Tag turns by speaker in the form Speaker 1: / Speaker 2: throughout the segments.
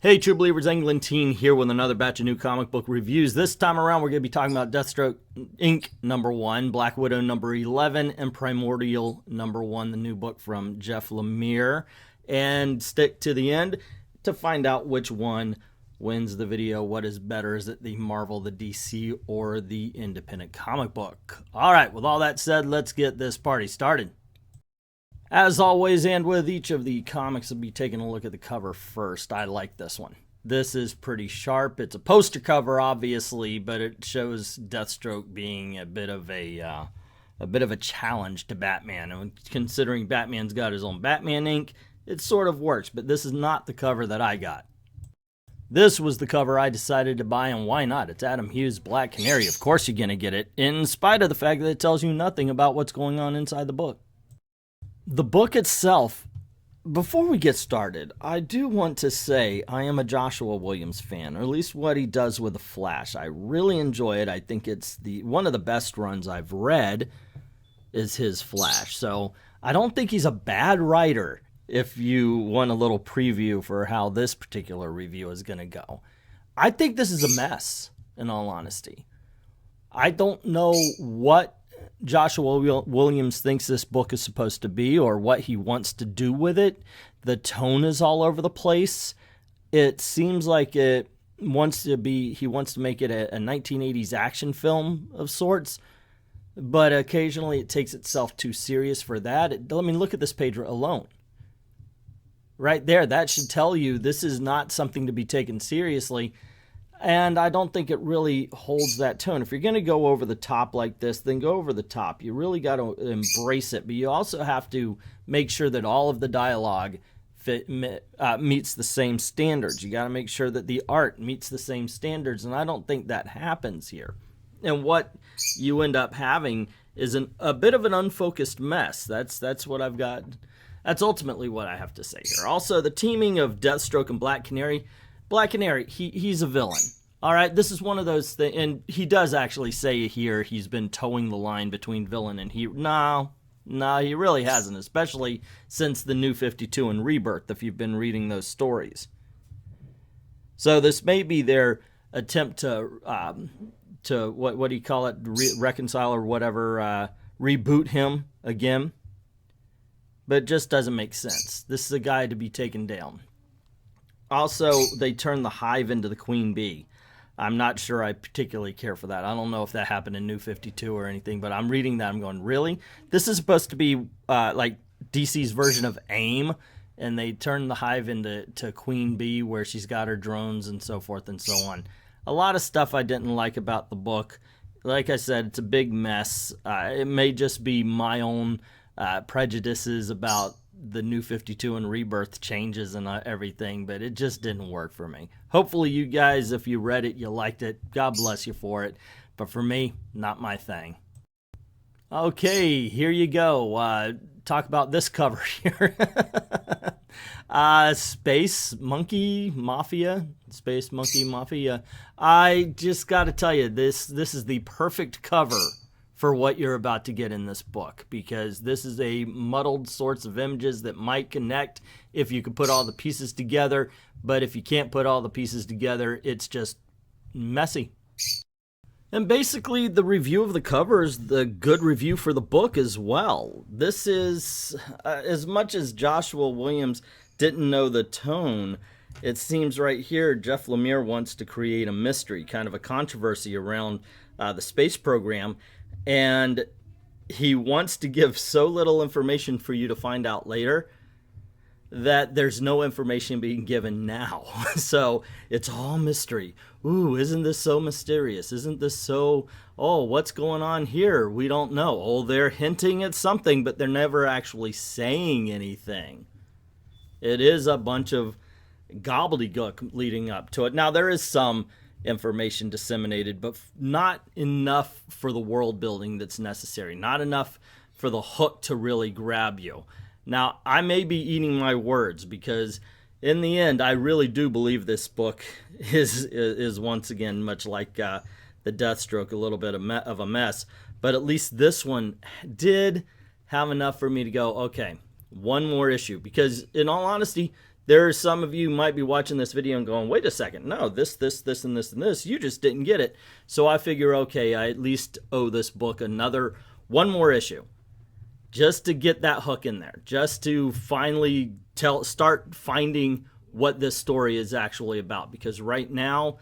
Speaker 1: Hey True Believers, Englentine here with another batch of new comic book reviews. This time around we're going to be talking about Deathstroke Inc. #1, Black Widow #11, and Primordial #1, the new book from Jeff Lemire. And stick to the end to find out which one wins the video. What is better? Is it the Marvel, the DC, or the independent comic book? Alright, with all that said, let's get this party started. As always, and with each of the comics, I'll be taking a look at the cover first. I like this one. This is pretty sharp. It's a poster cover, obviously, but it shows Deathstroke being a bit of a challenge to Batman. And considering Batman's got his own Batman ink, it sort of works. But this is not the cover that I got. This was the cover I decided to buy, and why not? It's Adam Hughes' Black Canary. Of course you're gonna get it, in spite of the fact that it tells you nothing about what's going on inside the book. The book itself, before we get started, I do want to say I am a Joshua Williams fan, or at least what he does with The Flash. I really enjoy it. I think it's one of the best runs I've read is his Flash. So I don't think he's a bad writer if you want a little preview for how this particular review is going to go. I think this is a mess, in all honesty. I don't know what Joshua Williams thinks this book is supposed to be or what he wants to do with it. The tone is all over the place. It seems like he wants to make it a 1980s action film of sorts, but occasionally it takes itself too serious for that. I mean, look at this page alone. Right there, that should tell you this is not something to be taken seriously. And I don't think it really holds that tone. If you're going to go over the top like this, then go over the top. You really got to embrace it. But you also have to make sure that all of the dialogue meets the same standards. You got to make sure that the art meets the same standards. And I don't think that happens here. And what you end up having is a bit of an unfocused mess. That's what I've got. That's ultimately what I have to say here. Also, the teaming of Deathstroke and Black Canary. Black Canary, he's a villain. All right, this is one of those things, and he does actually say here he's been towing the line between villain and hero. No, he really hasn't, especially since the New 52 and Rebirth, if you've been reading those stories. So this may be their attempt to what do you call it, reconcile or whatever, reboot him again. But it just doesn't make sense. This is a guy to be taken down. Also, they turned the Hive into the Queen Bee. I'm not sure I particularly care for that. I don't know if that happened in New 52 or anything, but I'm reading that. I'm going, really? This is supposed to be like DC's version of AIM, and they turned the Hive into Queen Bee, where she's got her drones and so forth and so on. A lot of stuff I didn't like about the book. Like I said, it's a big mess. It may just be my own prejudices about the New 52 and Rebirth changes and everything, but it just didn't work for me. Hopefully you guys, if you read it, you liked it. God bless you for it. But for me, not my thing. Okay, here you go. Talk about this cover here. Space Monkey Mafia. Space Monkey Mafia. I just got to tell you, this is the perfect cover for what you're about to get in this book, because this is a muddled sorts of images that might connect if you could put all the pieces together, but if you can't put all the pieces together, it's just messy. And basically the review of the cover is the good review for the book as well. This is, as much as Joshua Williams didn't know the tone, it seems right here Jeff Lemire wants to create a mystery, kind of a controversy around the space program. And he wants to give so little information for you to find out later that there's no information being given now. So it's all mystery. Ooh, isn't this so mysterious? Isn't this so, oh, what's going on here? We don't know. Oh, they're hinting at something, but they're never actually saying anything. It is a bunch of gobbledygook leading up to it. Now, there is some information disseminated, but not enough for the world building that's necessary, not enough for the hook to really grab you. Now, I may be eating my words, because in the end, I really do believe this book is once again much like the Deathstroke, a little bit of a mess, but at least this one did have enough for me to go, okay, one more issue, because in all honesty, There are some of you might be watching this video and going, wait a second, no, this, and this, and this, you just didn't get it. So I figure, okay, I at least owe this book one more issue, just to get that hook in there, just to finally start finding what this story is actually about, because right now,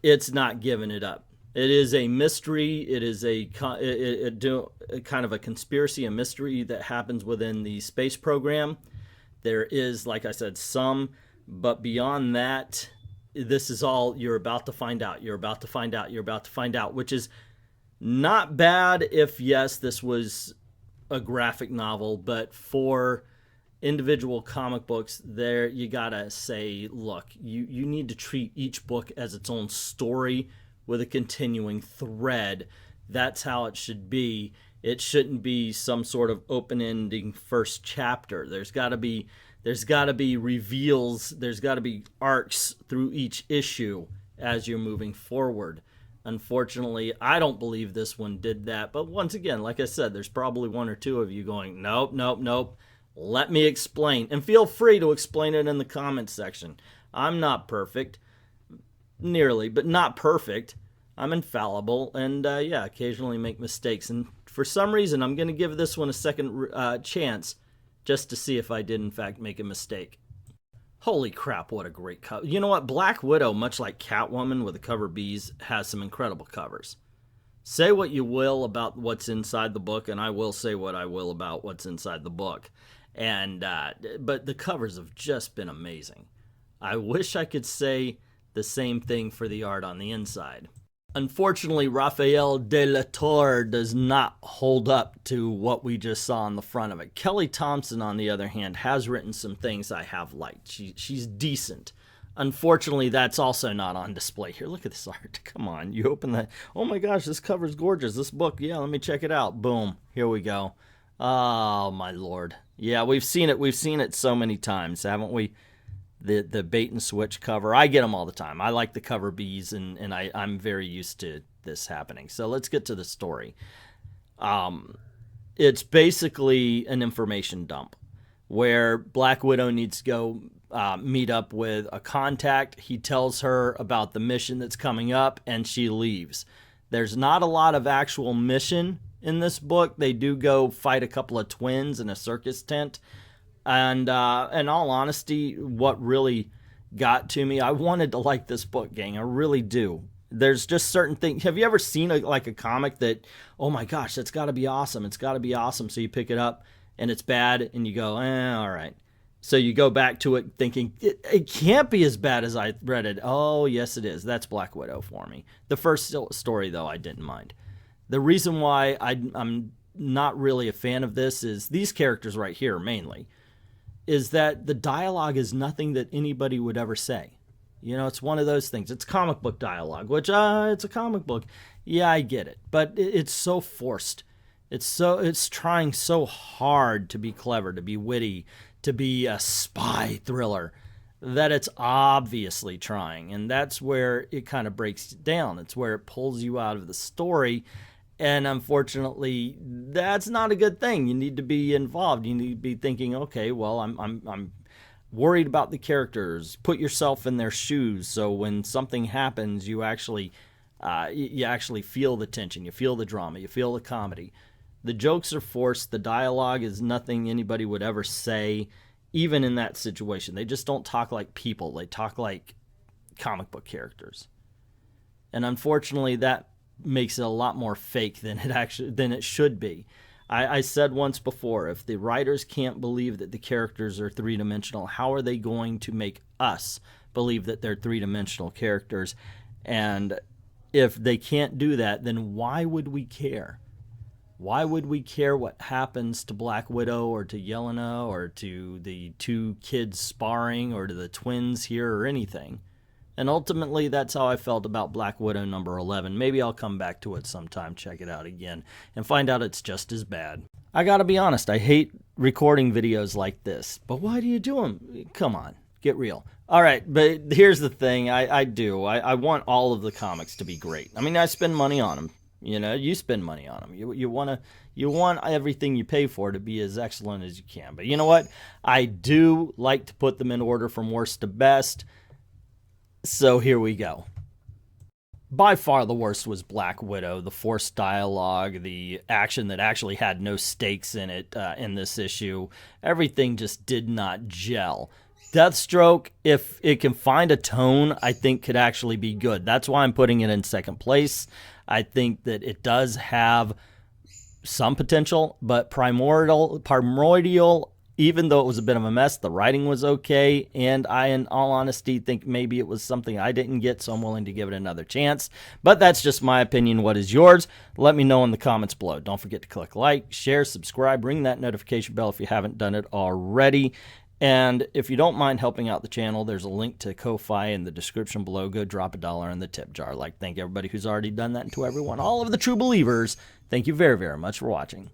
Speaker 1: it's not giving it up. It is a mystery. It is a kind of a conspiracy, a mystery that happens within the space program. There is, like I said, some, but beyond that, this is all you're about to find out. You're about to find out. You're about to find out, which is not bad if, yes, this was a graphic novel, but for individual comic books, there you gotta say, look, you need to treat each book as its own story with a continuing thread. That's how it should be. It shouldn't be some sort of open-ending first chapter. There's got to be reveals. There's got to be arcs through each issue as you're moving forward. Unfortunately, I don't believe this one did that. But once again, like I said, there's probably one or two of you going, nope, nope, nope. Let me explain. And feel free to explain it in the comments section. I'm not perfect. Nearly, but not perfect. I'm infallible, and yeah, occasionally make mistakes. And for some reason, I'm going to give this one a second chance just to see if I did, in fact, make a mistake. Holy crap, what a great cover. You know what? Black Widow, much like Catwoman with the cover B's, has some incredible covers. Say what you will about what's inside the book, and I will say what I will about what's inside the book. And but the covers have just been amazing. I wish I could say the same thing for the art on the inside. Unfortunately, Raphael de la Torre does not hold up to what we just saw on the front of it. Kelly Thompson, on the other hand, has written some things I have liked. She's decent. Unfortunately, that's also not on display here. Look at this art. Come on. You open that. Oh my gosh, this cover's gorgeous. This book, yeah, let me check it out. Boom. Here we go. Oh, my Lord. Yeah, we've seen it. We've seen it so many times, haven't we? The bait and switch cover. I get them all the time. I like the cover B's, and I'm very used to this happening. So let's get to the story. It's basically an information dump where Black Widow needs to go meet up with a contact. He tells her about the mission that's coming up, and she leaves. There's not a lot of actual mission in this book. They do go fight a couple of twins in a circus tent. And in all honesty, what really got to me, I wanted to like this book, gang. I really do. There's just certain things. Have you ever seen a comic that, oh my gosh, that's got to be awesome. It's got to be awesome. So you pick it up and it's bad and you go, all right. So you go back to it thinking, it can't be as bad as I read it. Oh, yes, it is. That's Black Widow for me. The first story, though, I didn't mind. The reason why I'm not really a fan of this is these characters right here, mainly, is that the dialogue is nothing that anybody would ever say. You know, it's one of those things. It's comic book dialogue, which, it's a comic book. Yeah, I get it. But it's so forced. It's trying so hard to be clever, to be witty, to be a spy thriller, that it's obviously trying. And that's where it kind of breaks down. It's where it pulls you out of the story. And unfortunately, that's not a good thing. You need to be involved. You need to be thinking, okay, well, I'm worried about the characters. Put yourself in their shoes. So when something happens, you actually feel the tension. You feel the drama. You feel the comedy. The jokes are forced. The dialogue is nothing anybody would ever say, even in that situation. They just don't talk like people. They talk like comic book characters. And unfortunately, that makes it a lot more fake than it should be. I said once before, if the writers can't believe that the characters are three-dimensional, how are they going to make us believe that they're three-dimensional characters? And if they can't do that, then why would we care? Why would we care what happens to Black Widow or to Yelena or to the two kids sparring or to the twins here or anything? And ultimately, that's how I felt about Black Widow number 11. Maybe I'll come back to it sometime, check it out again, and find out it's just as bad. I gotta be honest, I hate recording videos like this. But why do you do them? Come on, get real. All right, but here's the thing. I want all of the comics to be great. I mean, I spend money on them. You know, you spend money on them. You want everything you pay for to be as excellent as you can. But you know what? I do like to put them in order from worst to best. So here we go. By far the worst was Black Widow. The forced dialogue, the action that actually had no stakes in it in this issue. Everything just did not gel. Deathstroke, if it can find a tone, I think could actually be good. That's why I'm putting it in second place. I think that it does have some potential, but Primordial, even though it was a bit of a mess, the writing was okay, and I, in all honesty, think maybe it was something I didn't get, so I'm willing to give it another chance. But that's just my opinion. What is yours? Let me know in the comments below. Don't forget to click like, share, subscribe, ring that notification bell if you haven't done it already. And if you don't mind helping out the channel, there's a link to Ko-Fi in the description below. Go drop $1 in the tip jar. I'd like to thank everybody who's already done that, and to everyone, all of the true believers, thank you very, very much for watching.